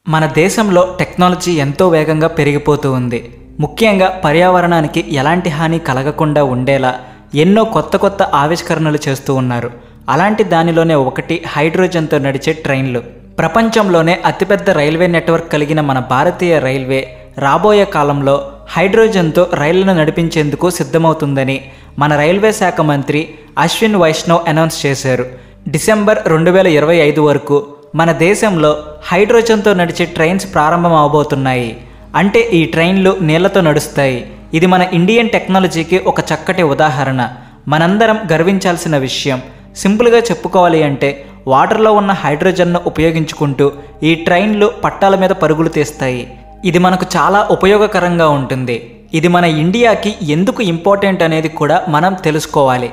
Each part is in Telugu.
మన దేశంలో టెక్నాలజీ ఎంతో వేగంగా పెరిగిపోతూ ఉంది. ముఖ్యంగా పర్యావరణానికి ఎలాంటి హాని కలగకుండా ఉండేలా ఎన్నో కొత్త ఆవిష్కరణలు చేస్తూ ఉన్నారు. అలాంటి దానిలోనే ఒకటి హైడ్రోజన్తో నడిచే ట్రైన్లు. ప్రపంచంలోనే అతిపెద్ద రైల్వే నెట్వర్క్ కలిగిన మన భారతీయ రైల్వే రాబోయే కాలంలో హైడ్రోజన్తో రైళ్లను నడిపించేందుకు సిద్ధమవుతుందని మన రైల్వే శాఖ మంత్రి అశ్విన్ వైష్ణవ్ అనౌన్స్ చేశారు. డిసెంబర్ 2025 వరకు మన దేశంలో హైడ్రోజన్తో నడిచే ట్రైన్స్ ప్రారంభం అవబోతున్నాయి. అంటే ఈ ట్రైన్లు నీళ్లతో నడుస్తాయి. ఇది మన ఇండియన్ టెక్నాలజీకి ఒక చక్కటి ఉదాహరణ, మనందరం గర్వించాల్సిన విషయం. సింపుల్గా చెప్పుకోవాలి అంటే వాటర్లో ఉన్న హైడ్రోజన్ను ఉపయోగించుకుంటూ ఈ ట్రైన్లు పట్టాల మీద పరుగులు తీస్తాయి. ఇది మనకు చాలా ఉపయోగకరంగా ఉంటుంది. ఇది మన ఇండియాకి ఎందుకు ఇంపార్టెంట్ అనేది కూడా మనం తెలుసుకోవాలి.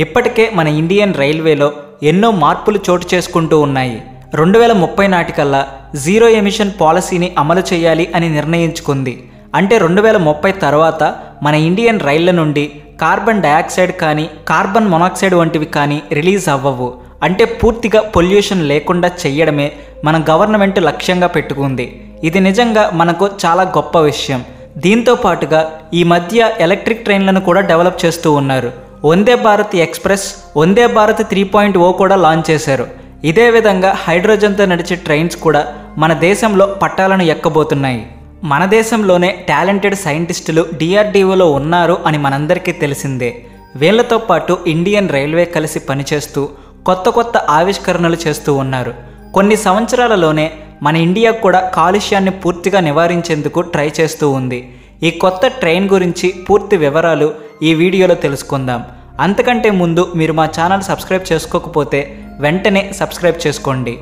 ఇప్పటికే మన ఇండియన్ రైల్వేలో ఎన్నో మార్పులు చోటు చేసుకుంటూ ఉన్నాయి. 2030 నాటికల్లా జీరో ఎమిషన్ పాలసీని అమలు చేయాలి అని నిర్ణయించుకుంది. అంటే 2030 తర్వాత మన ఇండియన్ రైళ్ల నుండి కార్బన్ డయాక్సైడ్ కానీ కార్బన్ మొనాక్సైడ్ వంటివి కానీ రిలీజ్ అవ్వవు. అంటే పూర్తిగా పొల్యూషన్ లేకుండా చెయ్యడమే మన గవర్నమెంట్ లక్ష్యంగా పెట్టుకుంది. ఇది నిజంగా మనకు చాలా గొప్ప విషయం. దీంతో పాటుగా ఈ మధ్య ఎలక్ట్రిక్ ట్రైన్లను కూడా డెవలప్ చేస్తూ ఉన్నారు. వందే భారత్ ఎక్స్ప్రెస్, వందే భారత్ 3.0 కూడా లాంచ్ చేశారు. ఇదే విధంగా హైడ్రోజన్తో నడిచే ట్రైన్స్ కూడా మన దేశంలో పట్టాలను ఎక్కబోతున్నాయి. మన దేశంలోనే టాలెంటెడ్ సైంటిస్టులు DRDOలో ఉన్నారు అని మనందరికీ తెలిసిందే. వీళ్లతో పాటు ఇండియన్ రైల్వే కలిసి పనిచేస్తూ కొత్త ఆవిష్కరణలు చేస్తూ ఉన్నారు. కొన్ని సంవత్సరాలలోనే మన ఇండియా కూడా కాలుష్యాన్ని పూర్తిగా నివారించేందుకు ట్రై చేస్తూ ఉంది. ఈ కొత్త ట్రైన్ గురించి పూర్తి వివరాలు ఈ వీడియోలో తెలుసుకుందాం. అంతకంటే ముందు మీరు మా ఛానల్ సబ్స్క్రైబ్ చేసుకోకపోతే వెంటనే సబ్స్క్రైబ్ చేసుకోండి.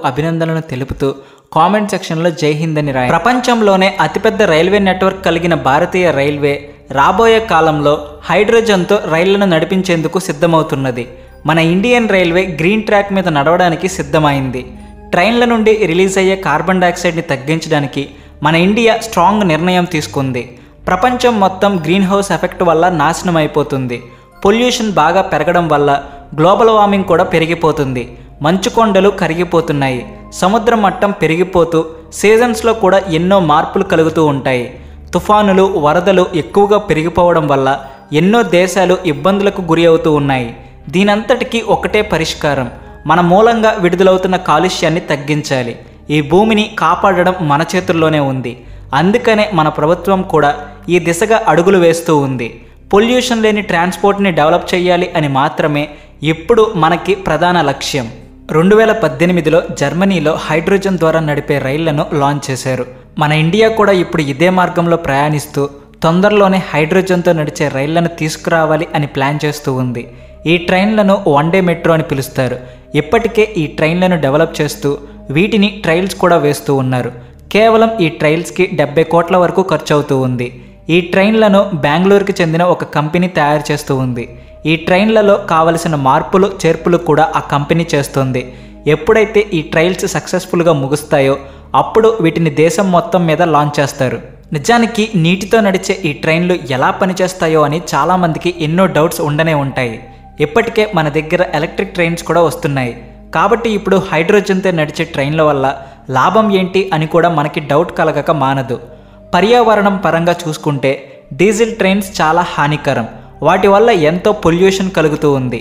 అభినందనలు తెలుపుతూ కామెంట్ సెక్షన్లో జై హింద్ అని రాయండి. ప్రపంచంలోనే అతిపెద్ద రైల్వే నెట్వర్క్ కలిగిన భారతీయ రైల్వే రాబోయే కాలంలో హైడ్రోజన్తో రైళ్లను నడిపించేందుకు సిద్ధమవుతున్నది. మన ఇండియన్ రైల్వే గ్రీన్ ట్రాక్ మీద నడవడానికి సిద్ధమైంది. ట్రైన్ల నుండి రిలీజ్ అయ్యే కార్బన్ డయాక్సైడ్ని తగ్గించడానికి మన ఇండియా స్ట్రాంగ్ నిర్ణయం తీసుకుంది. ప్రపంచం మొత్తం గ్రీన్ హౌస్ ఎఫెక్ట్ వల్ల నాశనం అయిపోతుంది. పొల్యూషన్ బాగా పెరగడం వల్ల గ్లోబల్ వార్మింగ్ కూడా పెరిగిపోతుంది. మంచు కొండలు కరిగిపోతున్నాయి. సముద్ర మట్టం పెరిగిపోతూ సీజన్స్లో కూడా ఎన్నో మార్పులు కలుగుతూ ఉంటాయి. తుఫానులు, వరదలు ఎక్కువగా పెరిగిపోవడం వల్ల ఎన్నో దేశాలు ఇబ్బందులకు గురి అవుతూ ఉన్నాయి. దీనంతటికీ ఒకటే పరిష్కారం, మన మూలంగా విడుదలవుతున్న కాలుష్యాన్ని తగ్గించాలి. ఈ భూమిని కాపాడడం మన చేతుల్లోనే ఉంది. అందుకనే మన ప్రభుత్వం కూడా ఈ దిశగా అడుగులు వేస్తూ ఉంది. పొల్యూషన్ లేని ట్రాన్స్పోర్ట్ని డెవలప్ చేయాలి అని మాత్రమే ఇప్పుడు మనకి ప్రధాన లక్ష్యం. 2018లో జర్మనీలో హైడ్రోజన్ ద్వారా నడిపే రైళ్లను లాంచ్ చేశారు. మన ఇండియా కూడా ఇప్పుడు ఇదే మార్గంలో ప్రయాణిస్తూ తొందరలోనే హైడ్రోజన్తో నడిచే రైళ్లను తీసుకురావాలి అని ప్లాన్ చేస్తూ ఉంది. ఈ ట్రైన్లను వన్ డే మెట్రో అని పిలుస్తారు. ఇప్పటికే ఈ ట్రైన్లను డెవలప్ చేస్తూ వీటిని ట్రయల్స్ కూడా వేస్తూ ఉన్నారు. కేవలం ఈ ట్రయల్స్కి 70 కోట్ల వరకు ఖర్చు అవుతూ ఉంది. ఈ ట్రైన్లను బెంగళూరుకి చెందిన ఒక కంపెనీ తయారు చేస్తూ ఉంది. ఈ ట్రైన్లలో కావలసిన మార్పులు చేర్పులు కూడా ఆ కంపెనీ చేస్తుంది. ఎప్పుడైతే ఈ ట్రయల్స్ సక్సెస్ఫుల్గా ముగుస్తాయో అప్పుడు వీటిని దేశం మొత్తం మీద లాంచ్ చేస్తారు. నిజానికి నీటితో నడిచే ఈ ట్రైన్లు ఎలా పనిచేస్తాయో అని చాలామందికి ఎన్నో డౌట్స్ ఉండనే ఉంటాయి. ఇప్పటికే మన దగ్గర ఎలక్ట్రిక్ ట్రైన్స్ కూడా వస్తున్నాయి. కాబట్టి ఇప్పుడు హైడ్రోజన్తో నడిచే ట్రైన్ల వల్ల లాభం ఏంటి అని కూడా మనకి డౌట్ కలగక మానదు. పర్యావరణం పరంగా చూసుకుంటే డీజిల్ ట్రైన్స్ చాలా హానికరం. వాటి వల్ల ఎంతో పొల్యూషన్ కలుగుతూ ఉంది.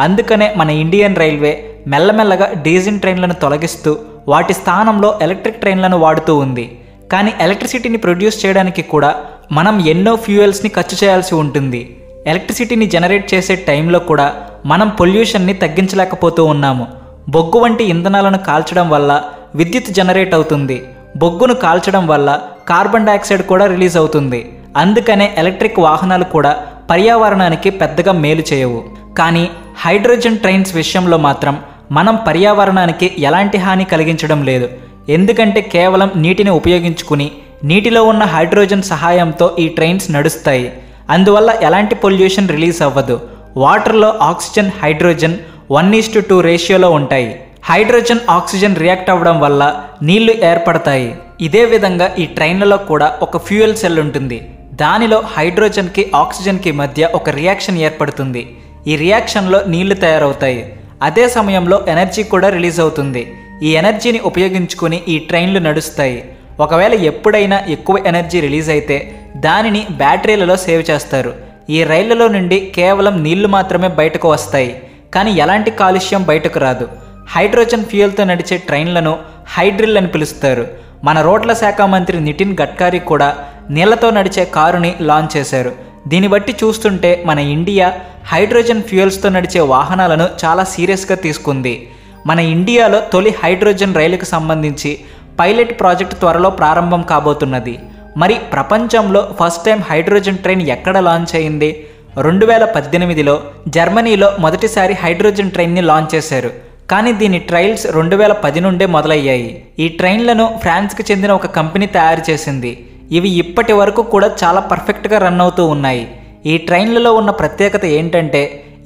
అందుకనే మన ఇండియన్ రైల్వే మెల్లమెల్లగా డీజిల్ ట్రైన్లను తొలగిస్తూ వాటి స్థానంలో ఎలక్ట్రిక్ ట్రైన్లను వాడుతూ ఉంది. కానీ ఎలక్ట్రిసిటీని ప్రొడ్యూస్ చేయడానికి కూడా మనం ఎన్నో ఫ్యూయల్స్ని ఖర్చు చేయాల్సి ఉంటుంది. ఎలక్ట్రిసిటీని జనరేట్ చేసే టైంలో కూడా మనం పొల్యూషన్ని తగ్గించలేకపోతూ ఉన్నాము. బొగ్గు వంటి ఇంధనాలను కాల్చడం వల్ల విద్యుత్ జనరేట్ అవుతుంది. బొగ్గును కాల్చడం వల్ల కార్బన్ డయాక్సైడ్ కూడా రిలీజ్ అవుతుంది. అందుకనే ఎలక్ట్రిక్ వాహనాలు కూడా పర్యావరణానికి పెద్దగా మేలు చేయవు. కానీ హైడ్రోజన్ ట్రైన్స్ విషయంలో మాత్రం మనం పర్యావరణానికి ఎలాంటి హాని కలిగించడం లేదు. ఎందుకంటే కేవలం నీటిని ఉపయోగించుకుని నీటిలో ఉన్న హైడ్రోజన్ సహాయంతో ఈ ట్రైన్స్ నడుస్తాయి. అందువల్ల ఎలాంటి పొల్యూషన్ రిలీజ్ అవ్వదు. వాటర్లో ఆక్సిజన్, హైడ్రోజన్ 1:2 రేషియోలో ఉంటాయి. హైడ్రోజన్ ఆక్సిజన్ రియాక్ట్ అవ్వడం వల్ల నీళ్లు ఏర్పడతాయి. ఇదే విధంగా ఈ ట్రైన్లలో కూడా ఒక ఫ్యూయల్ సెల్ ఉంటుంది. దానిలో హైడ్రోజన్కి ఆక్సిజన్కి మధ్య ఒక రియాక్షన్ ఏర్పడుతుంది. ఈ రియాక్షన్లో నీళ్లు తయారవుతాయి. అదే సమయంలో ఎనర్జీ కూడా రిలీజ్ అవుతుంది. ఈ ఎనర్జీని ఉపయోగించుకొని ఈ ట్రైన్లు నడుస్తాయి. ఒకవేళ ఎప్పుడైనా ఎక్కువ ఎనర్జీ రిలీజ్ అయితే దానిని బ్యాటరీలలో సేవ్ చేస్తారు. ఈ రైళ్లలో నుండి కేవలం నీళ్లు మాత్రమే బయటకు వస్తాయి, కానీ ఎలాంటి కాలుష్యం బయటకు రాదు. హైడ్రోజన్ ఫ్యూయల్తో నడిచే ట్రైన్లను హైడ్రిల్ అని పిలుస్తారు. మన రోడ్ల శాఖ మంత్రి నితిన్ గడ్కరీ కూడా నీళ్లతో నడిచే కారుని లాంచ్ చేశారు. దీన్ని బట్టి చూస్తుంటే మన ఇండియా హైడ్రోజన్ ఫ్యూయల్స్తో నడిచే వాహనాలను చాలా సీరియస్గా తీసుకుంది. మన ఇండియాలో తొలి హైడ్రోజన్ రైలుకు సంబంధించి పైలట్ ప్రాజెక్ట్ త్వరలో ప్రారంభం కాబోతున్నది. మరి ప్రపంచంలో ఫస్ట్ టైం హైడ్రోజన్ ట్రైన్ ఎక్కడ లాంచ్ అయింది? 2018లో జర్మనీలో మొదటిసారి హైడ్రోజన్ ట్రైన్ని లాంచ్ చేశారు. కానీ దీని ట్రయల్స్ 2010 నుండే మొదలయ్యాయి. ఈ ట్రైన్లను ఫ్రాన్స్కి చెందిన ఒక కంపెనీ తయారు చేసింది. ఇవి ఇప్పటి వరకు కూడా చాలా పర్ఫెక్ట్గా రన్ అవుతూ ఉన్నాయి. ఈ ట్రైన్లలో ఉన్న ప్రత్యేకత ఏంటంటే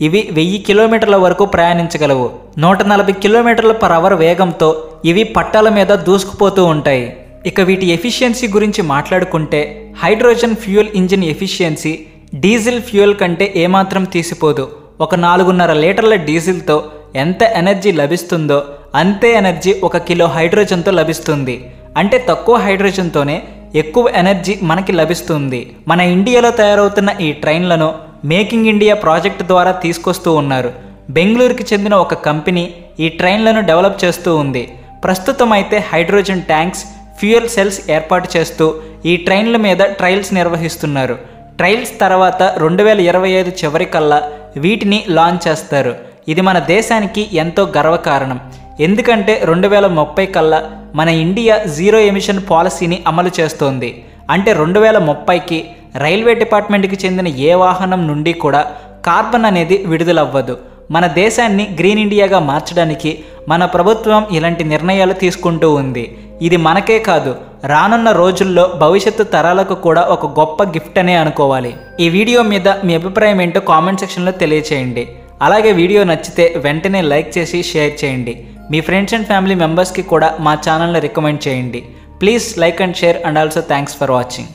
ఇవి 1000 కిలోమీటర్ల వరకు ప్రయాణించగలవు. 140 km/h వేగంతో ఇవి పట్టాల మీద దూసుకుపోతూ ఉంటాయి. ఇక వీటి ఎఫిషియన్సీ గురించి మాట్లాడుకుంటే hydrogen fuel engine efficiency diesel fuel కంటే ఏమాత్రం తీసిపోదు. ఒక 4.5 లీటర్ల డీజిల్తో ఎంత ఎనర్జీ లభిస్తుందో అంతే ఎనర్జీ 1 కిలో హైడ్రోజన్తో లభిస్తుంది. అంటే తక్కువ హైడ్రోజన్తోనే ఎక్కువ ఎనర్జీ మనకి లభిస్తుంది. మన ఇండియాలో తయారవుతున్న ఈ ట్రైన్లను మేకింగ్ ఇండియా ప్రాజెక్ట్ ద్వారా తీసుకొస్తూ ఉన్నారు. బెంగళూరుకి చెందిన ఒక కంపెనీ ఈ ట్రైన్లను డెవలప్ చేస్తూ ఉంది. ప్రస్తుతం అయితే హైడ్రోజన్ ట్యాంక్స్, ఫ్యూయల్ సెల్స్ ఏర్పాటు చేస్తూ ఈ ట్రైన్ల మీద ట్రయల్స్ నిర్వహిస్తున్నారు. ట్రయల్స్ తర్వాత 2025 చివరికల్లా వీటిని లాంచ్ చేస్తారు. ఇది మన దేశానికి ఎంతో గర్వకారణం. ఎందుకంటే 2030 కల్లా మన ఇండియా జీరో ఎమిషన్ పాలసీని అమలు చేస్తోంది. అంటే 2030కి రైల్వే డిపార్ట్మెంట్కి చెందిన ఏ వాహనం నుండి కూడా కార్బన్ అనేది విడుదలవ్వదు. మన దేశాన్ని గ్రీన్ ఇండియాగా మార్చడానికి మన ప్రభుత్వం ఇలాంటి నిర్ణయాలు తీసుకుంటూ ఉంది. ఇది మనకే కాదు, రానున్న రోజుల్లో భవిష్యత్తు తరాలకు కూడా ఒక గొప్ప గిఫ్ట్ అనే అనుకోవాలి. ఈ వీడియో మీద మీ అభిప్రాయం ఏంటో కామెంట్ సెక్షన్లో తెలియచేయండి. అలాగే వీడియో నచ్చితే వెంటనే లైక్ చేసి షేర్ చేయండి. మీ ఫ్రెండ్స్ అండ్ ఫ్యామిలీ మెంబర్స్కి కూడా మా ఛానల్ని రికమెండ్ చేయండి. Please like and share and also thanks for watching.